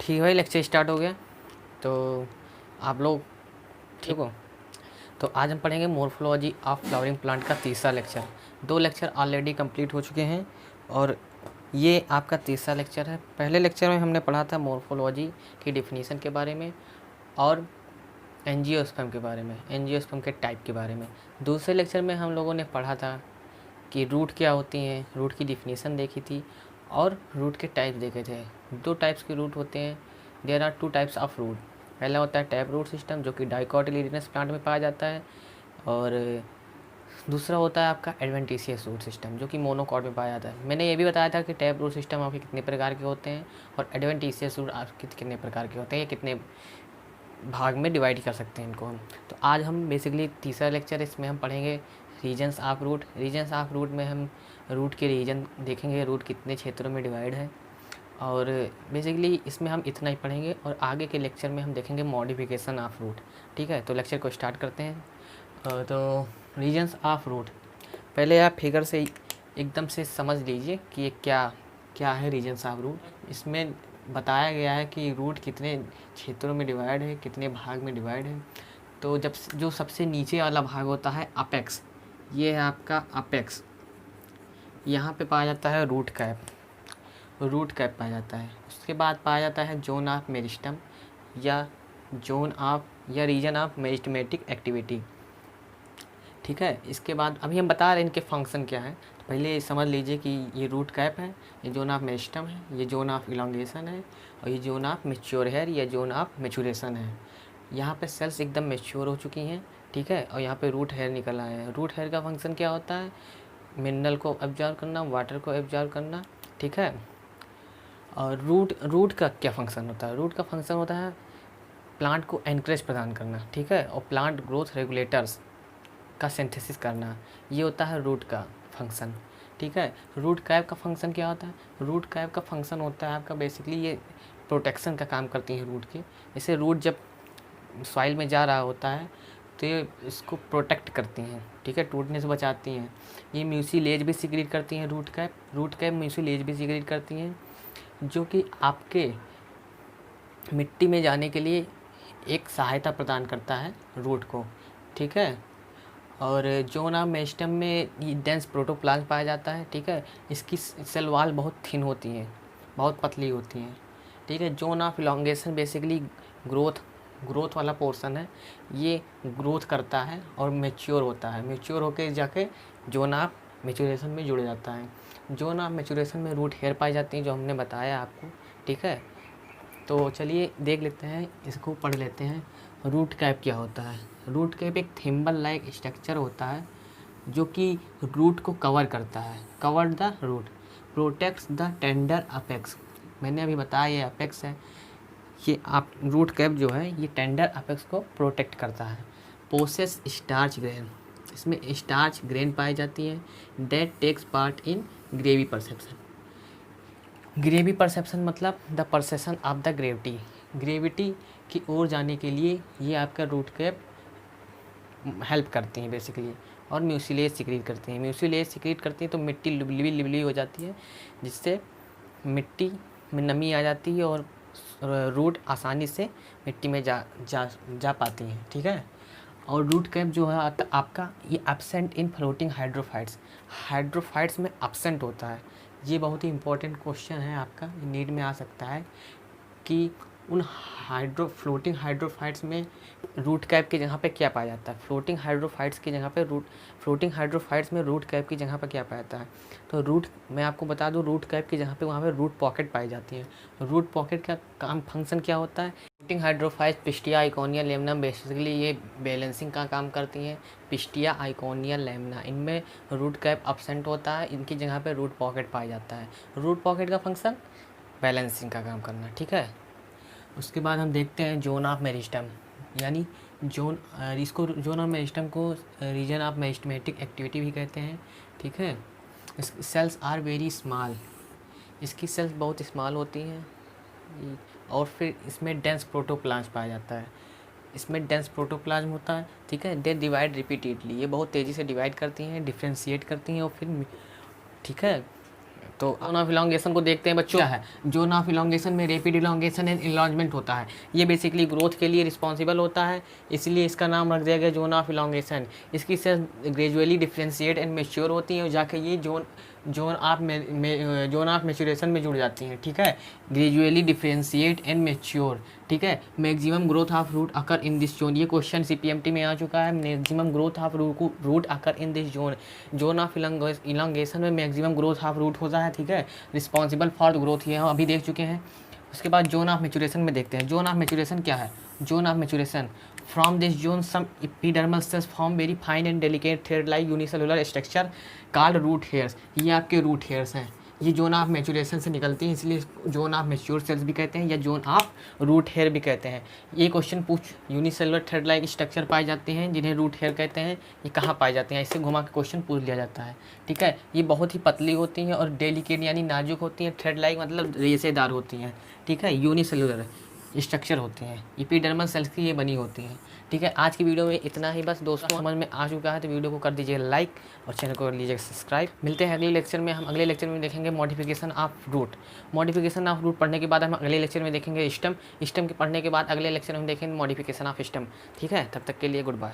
ठीक है, lecture start हो गया। तो आप लोग ठीक हो? तो आज हम पढ़ेंगे मोर्फोलॉजी ऑफ फ्लावरिंग प्लांट का तीसरा लेक्चर। 2 लेक्चर ऑलरेडी कंप्लीट हो चुके हैं और ये आपका तीसरा लेक्चर है। पहले लेक्चर में हमने पढ़ा था मोर्फोलॉजी की डिफिनीशन के बारे में और एंजियोस्पर्म के बारे में, एंजियोस्पर्म के टाइप के बारे में। दूसरे लेक्चर में हम लोगों ने पढ़ा था कि रूट क्या होती हैं, रूट की डिफिनीशन देखी थी और रूट के टाइप देखे थे। 2 टाइप्स के रूट होते हैं। There are 2 types of root. पहला होता है टैप रूट सिस्टम जो कि डाइकोटिलिडनस प्लांट में पाया जाता है, और दूसरा होता है आपका एडवेंटिशियस रूट सिस्टम जो कि मोनोकॉट में पाया जाता है। मैंने ये भी बताया था कि टैप रूट सिस्टम आपके कितने प्रकार के होते हैं और एडवेंटिशियस रूट आपके कितने प्रकार के होते हैं, या कितने भाग में डिवाइड कर सकते हैं इनको हम। तो आज हम बेसिकली तीसरा लेक्चर, इसमें हम पढ़ेंगे regions of root. Regions of root में हम रूट के रीजन देखेंगे, रूट कितने क्षेत्रों में डिवाइड है, और बेसिकली इसमें हम इतना ही पढ़ेंगे और आगे के लेक्चर में हम देखेंगे मॉडिफिकेशन ऑफ रूट। ठीक है, तो लेक्चर को स्टार्ट करते हैं। तो रीजन्स ऑफ रूट, पहले आप फिगर से एकदम से समझ लीजिए कि ये क्या क्या है रीजन्स ऑफ रूट। इसमें बताया गया है कि रूट कितने क्षेत्रों में डिवाइड है, कितने भाग में डिवाइड है। तो जब जो सबसे नीचे वाला भाग होता है अपेक्स, ये है आपका अपेक्स, यहाँ पे पाया जाता है रूट कैप, रूट कैप पाया जाता है। उसके बाद पाया जाता है जोन ऑफ मेरिस्टम या जोन ऑफ या रीजन ऑफ मेरिस्टमेटिक एक्टिविटी। ठीक है, इसके बाद अभी हम बता रहे हैं इनके फंक्शन क्या है। तो पहले ये समझ लीजिए कि ये रूट कैप है, ये जोन ऑफ मेरिस्टम है, ये जोन ऑफ इलांगेशन है, और ये जोन ऑफ मैच्योर हेयर या जोन ऑफ मैचुरेशन है। यहाँ पे सेल्स एकदम मैच्योर हो चुकी हैं, ठीक है, और यहाँ पे रूट हेयर निकल आए हैं। रूट हेयर का फंक्शन क्या होता है? मिनरल को एब्जॉर्ब करना, वाटर को एब्जॉर्ब करना, ठीक है। और रूट का क्या फंक्शन होता है? रूट का फंक्शन होता है प्लांट को एनकरेज प्रदान करना, ठीक है, और प्लांट ग्रोथ रेगुलेटर्स का सिंथेसिस करना, ये होता है रूट का फंक्शन। ठीक है, रूट कैप का फंक्शन क्या होता है? रूट कैप का फंक्शन होता है आपका बेसिकली ये प्रोटेक्शन का काम करती है रूट के। जैसे रूट जब सॉइल में जा रहा होता है तो ये इसको प्रोटेक्ट करती हैं, ठीक है, टूटने से बचाती हैं। ये म्यूसिलेज भी सिक्रीट करती हैं, रूट कैप म्यूसिलेज भी सिक्रीट करती हैं, जो कि आपके मिट्टी में जाने के लिए एक सहायता प्रदान करता है रूट को, ठीक है। और जोन ऑफ मेरिस्टम में डेंस प्रोटोप्लाज्म पाया जाता है, ठीक है। इसकी सेल वॉल बहुत थिन होती हैं, बहुत पतली होती हैं, ठीक है। Zone of elongation basically growth वाला पोर्शन है, ये ग्रोथ करता है और मैच्योर होता है, मैच्योर होकर जाके जोन ऑफ मैच्योरेशन में जुड़ जाता है। जोन ऑफ मैच्योरेशन में रूट हेयर पाई जाती हैं जो हमने बताया आपको, ठीक है। तो चलिए देख लेते हैं, इसको पढ़ लेते हैं। रूट कैप क्या होता है? रूट कैप एक थिम्बल लाइक स्ट्रक्चर होता है जो कि रूट को कवर करता है। Cover the root, protects the tender apex. मैंने अभी बताया ये अपेक्स है, ये आप रूट कैप जो है ये टेंडर अपेक्स को प्रोटेक्ट करता है। पोसेस स्टार्च ग्रेन, इसमें स्टार्च ग्रेन पाई जाती है। That takes part in graviperception. Graviperception मतलब the perception of the gravity, gravity की ओर जाने के लिए ये आपका रूट कैप हेल्प करती हैं बेसिकली। और म्यूसिलेज सिक्रीट करती हैं, म्यूसिलेज सिक्रीट करती हैं तो मिट्टी लिबली लिबली हो जाती है, जिससे मिट्टी में नमी आ जाती है और रूट आसानी से मिट्टी में जा पाती हैं, ठीक है। और रूट कैप जो है आपका ये absent in floating hydrophytes, hydrophytes में एब्सेंट होता है। ये बहुत ही इंपॉर्टेंट क्वेश्चन है आपका, नीड में आ सकता है कि उन फ्लोटिंग हाइड्रोफाइट्स में रूट कैप की जगह पे क्या पाया जाता है? फ्लोटिंग हाइड्रोफाइट्स की जगह पे फ्लोटिंग हाइड्रोफाइट्स में रूट कैप की जगह पे क्या पाया जाता है? तो मैं आपको बता दूं, रूट कैप की जगह पे वहाँ पे रूट पॉकेट पाई जाती है। रूट पॉकेट का काम फंक्शन क्या होता है? फ्लोटिंग हाइड्रोफाइट्स पिस्टिया आइकोनिया लेमना बेसिकली ये बैलेंसिंग का काम करती हैं। पिस्टिया आइकोनिया लेमना, इनमें रूट कैप एब्सेंट होता है, इनकी जगह पे रूट पॉकेट पाया जाता है। रूट पॉकेट का फंक्शन बैलेंसिंग का काम करना, ठीक है। उसके बाद हम देखते हैं जोन ऑफ मेरिस्टम, यानी इसको जोन ऑफ मेरिस्टम को रीजन ऑफ मेरिस्टमेटिक एक्टिविटी भी कहते हैं, ठीक है। सेल्स आर वेरी स्मॉल, इसकी सेल्स बहुत स्मॉल होती हैं। और फिर इसमें डेंस प्रोटोप्लाज्म पाया जाता है, इसमें डेंस प्रोटोप्लाज्म होता है, ठीक है। दे डिवाइड रिपीटेडली, ये बहुत तेज़ी से डिवाइड करती हैं, डिफ्रेंशिएट करती हैं और फिर, ठीक है, तो जोन ऑफ इलांगेशन को देखते हैं बच्चों। क्या है जोन ऑफ इलांगेशन में? रैपिड इलांगेशन एंड इन्लार्जमेंट होता है। ये बेसिकली ग्रोथ के लिए रिस्पॉन्सिबल होता है, इसलिए इसका नाम रख दिया गया जोन ऑफ इलांगेशन। इसकी cells gradually differentiate and mature होती हैं और जाके ये जोन ऑफ मेच्योरेशन में जुड़ जाती हैं। ठीक है, ग्रेजुअली डिफ्रेंशिएट एंड मेच्योर। ठीक है, maximum growth of root occur in this zone. ये क्वेश्चन CPMT में आ चुका है। Maximum growth of root occur in this zone of elongation में मैक्सिमम ग्रोथ ऑफ रूट होता है। ठीक है, रिस्पॉन्सिबल फॉर द ग्रोथ, ये हम अभी देख चुके हैं। उसके बाद जोन ऑफ मेचुरेशन में देखते हैं। जोन ऑफ मेचुरेशन क्या है? Zone of maturation, from this zone some epidermal cells form very fine and delicate thread like unicellular structure called root hairs. ये आपके रूट हेयर्स हैं, ये जोन ऑफ मेचुरेशन से निकलती हैं, इसलिए जोन ऑफ मेच्योर सेल्स भी कहते हैं या जोन ऑफ रूट हेयर भी कहते हैं। ये क्वेश्चन पूछ, यूनिसेलुलर थ्रेड लाइक स्ट्रक्चर पाए जाते हैं जिन्हें रूट हेयर कहते हैं, ये कहाँ पाए जाते हैं? इससे घुमा के क्वेश्चन पूछ लिया जाता है। ठीक है, ये बहुत ही पतली होती हैं और डेलिकेट यानी नाजुक होती हैं। थ्रेड लाइक मतलब रेशेदार होती हैं। ठीक है, यूनिसेलुलर स्ट्रक्चर होते हैं, एपिडर्मल सेल्स की ये बनी होती हैं। ठीक है, आज की वीडियो में इतना ही बस दोस्तों, समझ में आ चुका है तो वीडियो को कर दीजिए लाइक और चैनल को कर लीजिए सब्सक्राइब। मिलते हैं अगले लेक्चर में। हम अगले लेक्चर में देखेंगे modification of root. Modification of root पढ़ने के बाद हम अगले लेक्चर में देखेंगे स्टेम के पढ़ने के बाद अगले लेक्चर में देखेंगे मॉडिफिकेशन ऑफ स्टेम। ठीक है, तब तक के लिए गुड बाय।